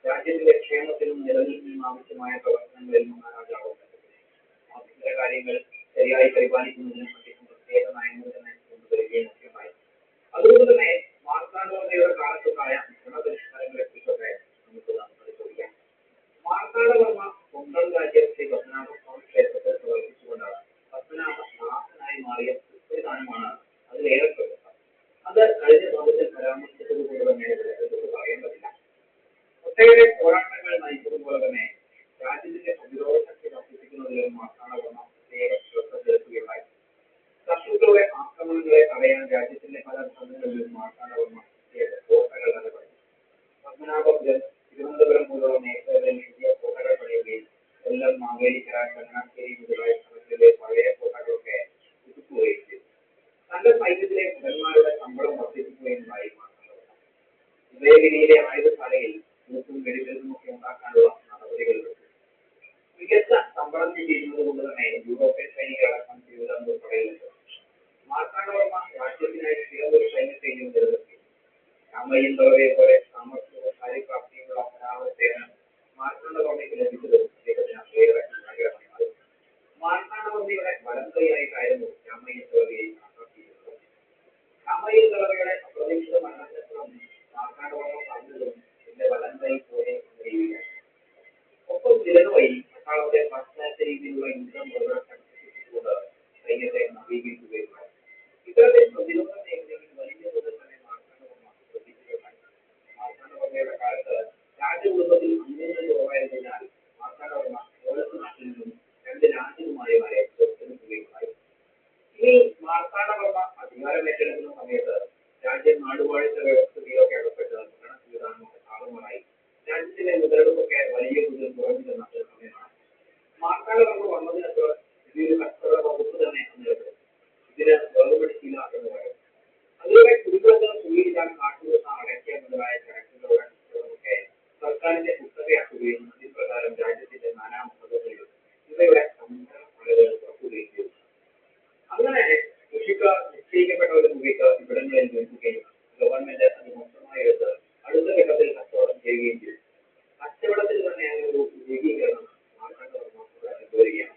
രാജ്യത്തിന്റെ ക്ഷേമത്തിനും നിലനിൽപ്പിനും ആവശ്യമായ പ്രവർത്തനങ്ങളിൽ മഹാരാജാവ് ആഭ്യന്തര കാര്യങ്ങൾ ശരിയായി പരിപാലിക്കുന്നതിനും അദ്ദേഹം പ്രത്യേക നയങ്ങൾ തന്നെ കൊണ്ടുവരികയും മുഖ്യമായി. അതുകൊണ്ട് തന്നെ മാർത്താണ്ഡവർമ്മയുടെ കാലത്തുണ്ടായ ഗുണപരിഷ്കാരങ്ങളെ കുറിച്ചൊക്കെ നമുക്ക് പരിശോധിക്കാം. മാർത്താണ്ഡവർമ്മ സ്വന്തം രാജ്യം ശ്രീ പത്മനാഭസ്വാമി ക്ഷേത്രത്തിൽ പ്രവർത്തിച്ചുകൊണ്ടാണ് പത്മനാഭനാഥനായി മാറിയ സുപ്രധാനമാണ് അതിലേറെ പ്രമുഖം. അത് കഴിഞ്ഞ ഭാഗത്തിൽ പരാമർശിച്ചതുകൊണ്ട് തന്നെ എടുത്ത് പറയേണ്ടതില്ല. ഒട്ടേറെ പോരാട്ടങ്ങൾ നയിച്ചതുപോലെ തന്നെ രാജ്യത്തിന്റെ പ്രതിരോധ ശക്തി വർദ്ധിപ്പിക്കുന്നതിലും മാർത്താണ്ഡവർമ്മ പ്രത്യേക ശ്രദ്ധ ചെലുത്തുകയുണ്ടായി. ശത്രുക്കളുടെ ആക്രമണങ്ങളെ തടയാൻ രാജ്യത്തിന്റെ പല ഭാഗങ്ങളിലും മാർത്താണ്ഡവർമ്മ പ്രത്യേക കോട്ടകൾ നിലപെടുത്തി. പത്മനാഭപുരം, തിരുവനന്തപുരം പോലുള്ള മേഖലകളിൽ പുതിയ കോട്ടകൾ പണിയുകയും കൊല്ലം, മാവേലിക്കര, ചങ്ങനാശ്ശേരി മുതലായ സ്ഥലങ്ങളിലെ പഴയ കോട്ടകളൊക്കെ പുതുക്കുകയും ചെയ്തു. തന്റെ സൈന്യത്തിലെ ഭടന്മാരുടെ ശമ്പളം വർദ്ധിപ്പിക്കുകയുണ്ടായി മാർത്താണ്ഡവർമ്മ. ഉദയഗിരിയിലെ ആയുധശാലയിൽ കൂട്ടും വെടിമരുന്നുമൊക്കെ ഉണ്ടാക്കാനുള്ള നടപടികൾ എടുത്തു. മികച്ച ശമ്പളം കിട്ടിയിരുന്നത് കൊണ്ട് തന്നെ യൂറോപ്യൻ സൈനികരടക്കം തിരുവിതാംകൂർ പടയിലെത്തും. മാർത്താണ്ഡവർമ്മ രാജ്യത്തിനായി സ്ഥിരമൊരു സൈന്യത്തെയും നിലനിർത്തി. രാമയ്യന്തളവയെ പോലെ സാമർത്ഥ്യവും കാര്യപ്രാപ്തിയുമുള്ള പരാമർശേനം മാർത്താണ്ഡവർമ്മയ്ക്ക് ലഭിച്ചത് അദ്ദേഹത്തിന് ഏറെ ആഗ്രഹമായി. മാർത്താണ്ഡവർമ്മയുടെ വലംകൈയായിട്ടായിരുന്നു രാമയ്യന്തളവയെ കണക്കാക്കിയിരുന്നത്. രാമയ്യന്തളവയുടെ അപ്രതീക്ഷിത മരണശേഷം മാർത്താണ്ഡവർമ്മ പറഞ്ഞതും എന്റെ വലംകൈ പോലെ കഴിയുകയാണ്. ഒപ്പം ചിലതുവഴി പട്ടാളത്തെ പശ്ചാത്ത രീതിയിലുള്ള യുദ്ധം പ്രവർത്തിച്ചുകൊണ്ട് സൈന്യത്തെ നവീകരിക്കുകയുണ്ടായി. ഇത്തരത്തിൽ പ്രതിരോധ മേഖലയിൽ വലിയ തോതിൽ തന്നെ മാർത്താണ്ഡവർമ്മ ശ്രദ്ധിക്കുകയുണ്ടായി. മാർത്താണ്ഡവർമ്മയുടെ കാലത്ത് രാജകുടുംബത്തിൽ അംഗങ്ങൾ കുറവായതിനാൽ മാർത്താണ്ഡവർമ്മ കോലത്ത് നാട്ടിൽ നിന്നും 2 രാജ്യകുമാരിമാരെ ദത്തെടുക്കുകയുണ്ടായി. ഇനി മാർത്താണ്ഡവർമ്മ അധികാരമേറ്റെടുക്കുന്ന സമയത്ത് രാജ്യം നാടുവാഴിച്ച വ്യവസ്ഥിതിയൊക്കെ അകപ്പെട്ട് ഭരണസംവിധാനമൊക്കെ താറുമാറായി. രാജ്യത്തിലെ മുതലെടുപ്പൊക്കെ വലിയ തോതിൽ കുറഞ്ഞു നിന്ന സമയമാണ്. മാർത്താണ്ഡവർമ്മ വന്നതിനൊക്കെ ഇതൊരു കച്ചവട വകുപ്പ് തന്നെ നിലപ്പെടും. ഇതിന് വേർപെടുത്തില്ല എന്ന് പറയും. അതിലൂടെ കുടിവെള്ളത്തിന് കുടിയില്ലാൻ കാട്ടുകൊടുത്ത അടയ്ക്ക മുതലായ ചരക്കുകളുടെ കച്ചവടമൊക്കെ സർക്കാരിന്റെ കുത്തകയാക്കുകയും അതിപ്രകാരം രാജ്യത്തിന്റെ നാനാഭാഗങ്ങളിലും ഇവയുടെ സമുദ്ര മലകൾ തുറക്കുകയും ചെയ്തു. അങ്ങനെ കൃഷിക്കാർ നിശ്ചയിക്കപ്പെട്ട ഒരു തുകയ്ക്ക് ഇവിടങ്ങളിൽ വിൽക്കുകയും ഗവൺമെന്റ് അത് മൊത്തമായി എടുത്ത് അടുത്ത ഘട്ടത്തിൽ കച്ചവടം ചെയ്യുകയും ചെയ്തു. കച്ചവടത്തിൽ തന്നെ ഒരു ഏകീകരണം മാർത്താണ്ഡവർമ്മ കൊണ്ടുവരികയാണ്.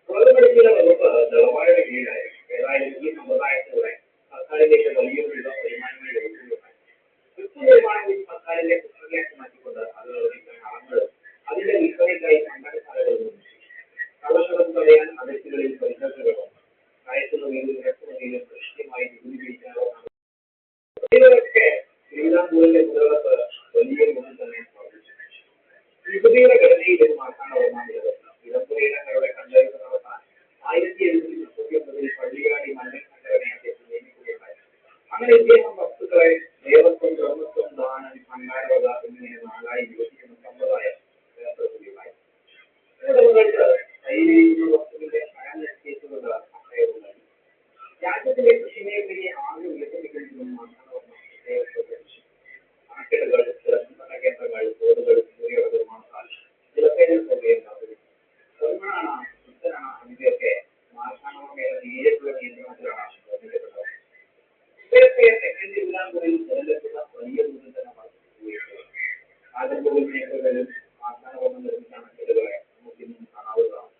വേർപെടുത്തിയ വകുപ്പ് ദളവായുടെ കീഴിലായി. ഏതായാലും ഈ സമ്പ്രദായത്തിലൂടെ സർക്കാരിലേക്ക് വലിയൊരു തുക വരുമാനങ്ങൾ ലഭിക്കുകയുണ്ടായി. കൃഷി നിർമ്മാണത്തിൽ സർക്കാരിന്റെ കുത്തകയാക്കി മാറ്റിക്കൊണ്ട് അത് നിർമ്മിക്കാൻ അളങ്ങളും അതിന്റെ വിൽപ്പനയ്ക്കായി സംഘടനശാലകൾ നിർമ്മിച്ചു. കള്ളക്കടത്ത് തടയാൻ അതിർത്തികളിൽ പരിശോധനകളും കയറ്റുമതിയിലും ഇറക്കുമതിയിലും കൃത്യമായി നികുതി പിരിക്കാനുള്ള ഇതിലൊക്കെ തിരുവിതാംകൂറിന്റെ മുതലെടുപ്പ് വലിയ തോതിൽ തന്നെ വർദ്ധിച്ചു. നികുതിയുടെ ഘടനയിലും മാർത്താണ്ഡവർമ്മ നിലനിർത്തി. ഇടപ്പുരയിടങ്ങളുടെ കണ്ടെടുപ്പ് നടത്താൻ 1739 പള്ളിയാടി മന്നൻ സംഘടനയെ അദ്ദേഹം നിയമിക്കുകയുണ്ടായി. അങ്ങനെ ഇദ്ദേഹം വസ്തുക്കളെ ദേവസ്വം, ബ്രഹ്മസ്വം, ദാനം, ഭണ്ഡാരവക എന്നിങ്ങനെ 4ആയി വിഭജിക്കുന്ന സമ്പ്രദായം ഏർപ്പെടുത്തുകയുണ്ടായി. ഉടമകൾക്ക് കയ്യിലിരിക്കുന്ന വസ്തുവിന്റെ ഭയം നിശ്ചയിച്ചുകൊണ്ട് അക്ഷയവും നൽകി. രാജ്യത്തിന്റെ കൃഷിമേഖലയെ ആദ്യം വികസിപ്പിക്കുന്നതിനും മാർത്താണ്ഡവർമ്മ പ്രത്യേക ശ്രദ്ധിച്ചു. അണക്കെട്ടുകൾ, ജലസംഭരണ കേന്ദ്രങ്ങൾ, തോടുകൾ എന്നിവയുടെ നിർമ്മാണത്താൽ ജലസേചന സൗകര്യം വർദ്ധിപ്പിച്ചു. നിർമ്മാണ, വിതരണ എന്നിവയൊക്കെ മാർത്താണ്ഡവർമ്മയുടെ നേരിട്ടുള്ള നിയന്ത്രണത്തിലാണ് നിർമ്മിക്കപ്പെട്ടത്. ഇവയൊക്കെ തെക്കൻ തിരുവിതാംകൂറിൽ ജലലഭ്യത വലിയ തോതിൽ തന്നെ വർദ്ധിപ്പിക്കുകയും ചെയ്തു. കാസർഗോഡ് മേഖലകളിൽ മാർത്താണ്ഡവർമ്മ നിർമ്മിച്ച അണക്കെട്ടുകളെ നമുക്ക് ഇന്നും കാണാവുന്നതാണ്.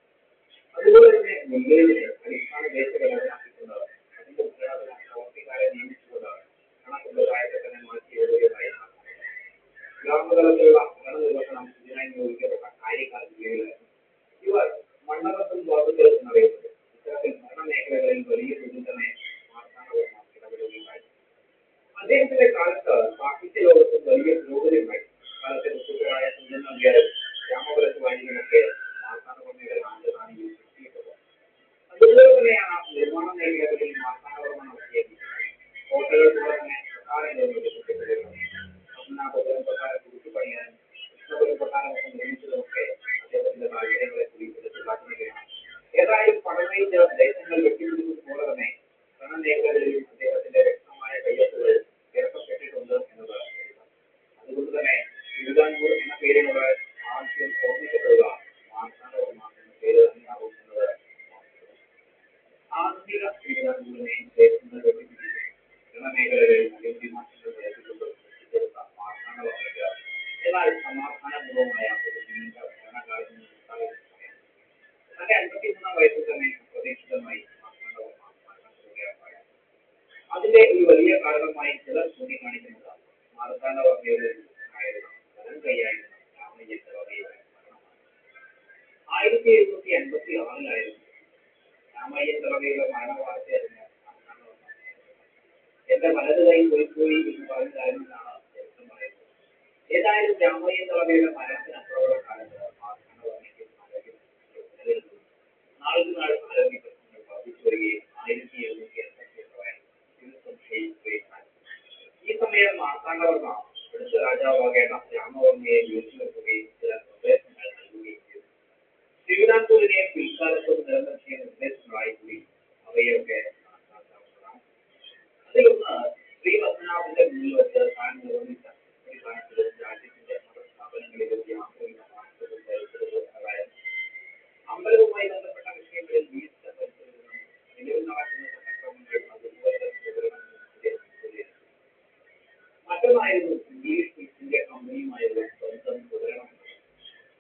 അതുപോലെ തന്നെ നെയ്യലിന് അടിസ്ഥാന ദേശഘടനയാക്കിക്കൊണ്ട് അതിന്റെ ഉത്തരവാദിത്ത പ്രവർത്തിക്കാരെ നിയമിച്ചുകൊണ്ട് കണക്കുണ്ടായതൊക്കെ തന്നെ മാറ്റി എഴുതുകയായി. ഗ്രാമതലത്തിലുള്ള ഭരണനിർവഹണം ഇതിനായി നിയോഗിക്കപ്പെട്ട കാര്യക്കാർക്ക് കീഴിലായിരുന്നു. ഇവർ മണ്ഡലത്തിൽ വാർഡുകൾ എന്നറിയപ്പെട്ടു. ഇത്തരത്തിൽ ഭരണമേഖലകളിൽ വലിയ തോതിൽ തന്നെ മാർത്താണ്ഡവർമ്മ ഇടപെടുകയുണ്ടായി. അദ്ദേഹത്തിന്റെ കാലത്ത് സാഹിത്യ ലോകത്തും വലിയ പുരോഗതിയുണ്ടായി. കാലത്തെ പ്രസിദ്ധരായ കുഞ്ചൻ നമ്പ്യാരും രാമപുരത്ത് വാര്യരുമൊക്കെ മാർത്താണ്ഡവർമ്മയുടെ രാജധാനിയിൽ എത്തിയിട്ടുള്ളത്. അതുപോലെ തന്നെയാണ് നിർമ്മാണ മേഖലകളിൽ മാർത്താണ്ഡവർമ്മ നടത്തിയ കോട്ടകൾ പോലെ തന്നെ കൊട്ടാരങ്ങളും നിർമ്മിക്കപ്പെടുകയാണ്. പത്മനാഭപുരം കൊട്ടാരം പുതുക്കി പണിയാനും കൃഷ്ണപുരം കൊട്ടാരമൊക്കെ നിർമ്മിച്ചതുമൊക്കെ അദ്ദേഹത്തിന്റെ താല്പര്യങ്ങളെ കൂടി എടുത്തു കാട്ടുകയാണ്. ഏതായാലും എന്നാൽ സമാധാനപൂർവമായ ഒരു നീണ്ട ഭരണകാലത്തിന് മുൻപാകുന്ന സമയം തന്റെ 53 തന്നെ അപ്രതീക്ഷിതമായി മാർത്താണ്ഡവർമ്മ മരണപ്പെടുകയാണ്. അതിന്റെ ഒരു വലിയ കാരണമായി ചിലർ ചൂണ്ടിക്കാണിക്കുന്നത് മാർത്താണ്ഡവർമ്മയുടെ ആയിരുന്ന വലം കൈയായിരുന്ന രാമയ്യ തിളവയുടെ മരണമാണ്. 1786 രാമയ്യ തിളവയുടെ മരണവാർത്തയറിഞ്ഞ മാർത്താണ്ഡവർമ്മ എന്റെ വലത് കൈ പോയി എന്ന് പറഞ്ഞതായിരുന്നാണ് ചരിത്രം പറയുന്നത്. ഏതായാലും രാമയ്യ തിളവയുടെ മരണത്തിന് അപ്പുറമുള്ള കാലത്ത് മാർത്താണ്ഡവർമ്മയ്ക്ക് ആരോഗ്യം നിലനിൽക്കുന്നു. നാൾക്ക് നാൾ ആരോഗ്യ പ്രശ്നങ്ങൾ വർദ്ധിച്ചു വരികയും 1786 ദിവസം ക്ഷയിക്കുകയും ഈ സമയം മാർത്താണ്ഡവർമ്മ അടുത്ത രാജാവാകേണ്ട രാമവർമ്മയെ വിളിച്ചു നിർത്തുകയും ചില നിർദ്ദേശങ്ങൾ നൽകുകയും ചെയ്തു. തിരുവിതാംകൂറിനെ പിൽക്കാലത്ത് നിലനിർത്തിയ നിർദ്ദേശങ്ങളായി കൂടി അവയൊക്കെ കണക്കാക്കാവുന്നതാണ്. അതിലൊന്ന് ശ്രീ പത്മനാഭന്റെ മുന്നിൽ വെച്ച് താൻ നിർമ്മിച്ച ഒരു കാലത്തിലും രാജ്യത്തിന്റെ മതസ്ഥാപനങ്ങളിലും യാതൊരുവിധ മാറ്റവും വരുത്തരുത് എന്നതായിരുന്നു. അമ്പലവുമായി ബന്ധപ്പെട്ട വിഷയങ്ങളിൽ വീഴ്ച വരുത്തരുതെന്നും നിലവിൽ നടക്കുന്ന ചട്ടക്രമങ്ങൾ അതുപോലെ തുടരണമെന്നും മറ്റൊന്നായിരുന്നു ഇംഗ്ലീഷ് ഈസ്റ്റ് ഇന്ത്യ കമ്പനിയുമായുള്ള ബന്ധം തുടരണമെന്നത്.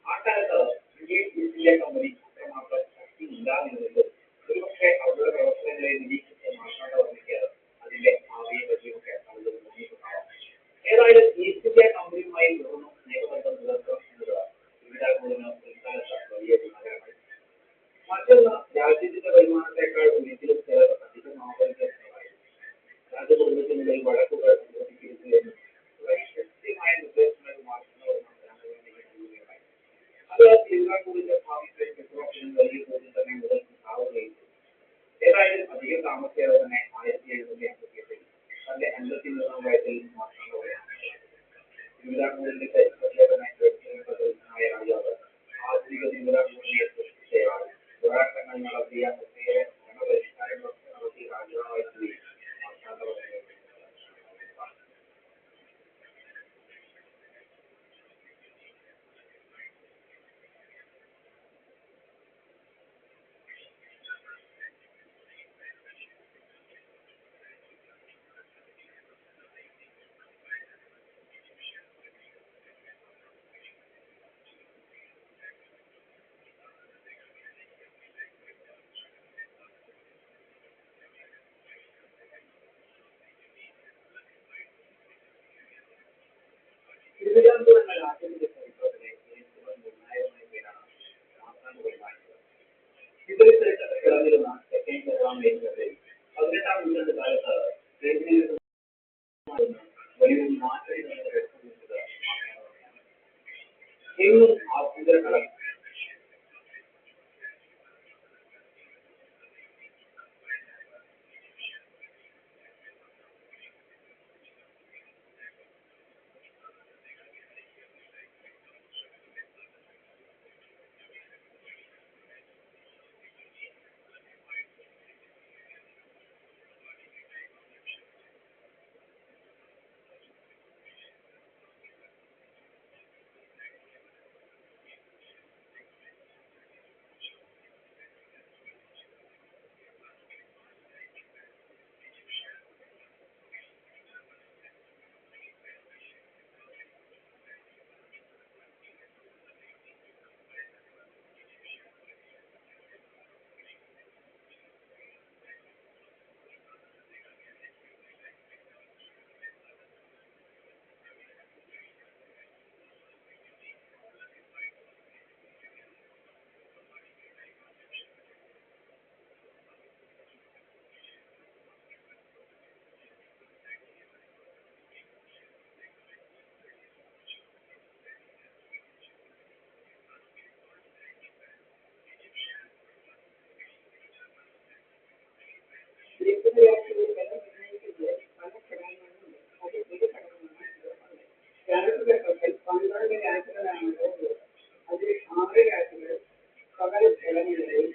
ആ കാലത്ത് ഇംഗ്ലീഷ് ഈസ്റ്റ് ഇന്ത്യ കമ്പനി അത്രമാത്രം ശക്തി ഇല്ലാതിരുന്നതും ഒരുപക്ഷെ അവരുടെ പ്രവർത്തനങ്ങളെ നിരീക്ഷിച്ച് മാർത്താണ്ഡവർമ്മയ്ക്ക് അതിന്റെ ഭാവിയെ പറ്റിയൊക്കെ പലതും തോന്നിയിട്ടുണ്ടാവാം. ഏതായാലും ഈസ്റ്റ് ഇന്ത്യ കമ്പനിയുമായി തുടർന്നും സ്നേഹബന്ധം പുലർത്തണം എന്നത് തിരുവിതാംകൂറിന് പിൽക്കാലത്ത് വലിയ ഗുണകരമായി. മറ്റൊന്ന് രാജ്യത്തിന്റെ വരുമാനത്തെക്കാൾ ഒരിക്കലും ചിലർ അധികം ആവരുതെന്നതായിരുന്നു. രാജകുടുംബത്തിനുള്ളിൽ വഴക്കുകൾ അനുവദിക്കരുതെന്നും തുടങ്ങി ശക്തിയായ നിർദ്ദേശങ്ങൾ മാർത്താണ്ഡവർമ്മ നൽകുകയുണ്ടായി. അത് തിരുവിതാംകൂറിന്റെ ഭാവിയിലെ ചക്രവർത്തിനും വലിയ തോതിൽ തന്നെ മുതൽക്കുണ്ടാവുകയും ചെയ്തു. ഏതായാലും അധികം താമസിയാതെ തന്നെ 1758 തന്റെ 53 വയസ്സിൽ മാർത്താണ്ഡവർമ്മ തിരുവിതാംകൂറിന്റെ ചരിത്രത്തിലെ തന്നെ പ്രസിദ്ധനായ രാജാവ് ആധുനിക തിരുവിതാംകൂറിനെ സൃഷ്ടിച്ചയാൾ പോരാട്ടങ്ങൾ നടത്തിയ ഒട്ടേറെ ഭരണപരിഷ്കാരങ്ങളൊക്കെ നടത്തിയ രാജാവായി കൂടി മാർത്താണ്ഡവർമ്മയെ തിരുവിതാംകൂർ എന്ന രാജ്യത്തിന്റെ ചരിത്രത്തിലെ ഏറ്റവും നിർണായകമായ പേരാണ് മാർത്താണ്ഡവർമ്മ. ഇതൊരു ചരിത്രത്തിൽ കിടന്നിരുന്ന തെക്കൻ കേരളം മേഖലകളിൽ 18ാം നൂറ്റാണ്ട് കാലത്ത് വലിയൊരു മാറ്റം വരുത്തുന്നത് മാർത്താണ്ഡവർമ്മയാണ്. എങ്ങും ആഭ്യന്തര കടൽ രാജഘട്ടത്തിൽ 12 രാജ്യങ്ങളാണ് ഉള്ളത്. അതിൽ 6 രാജ്യങ്ങൾ പകൽ ഇടങ്ങളിൽ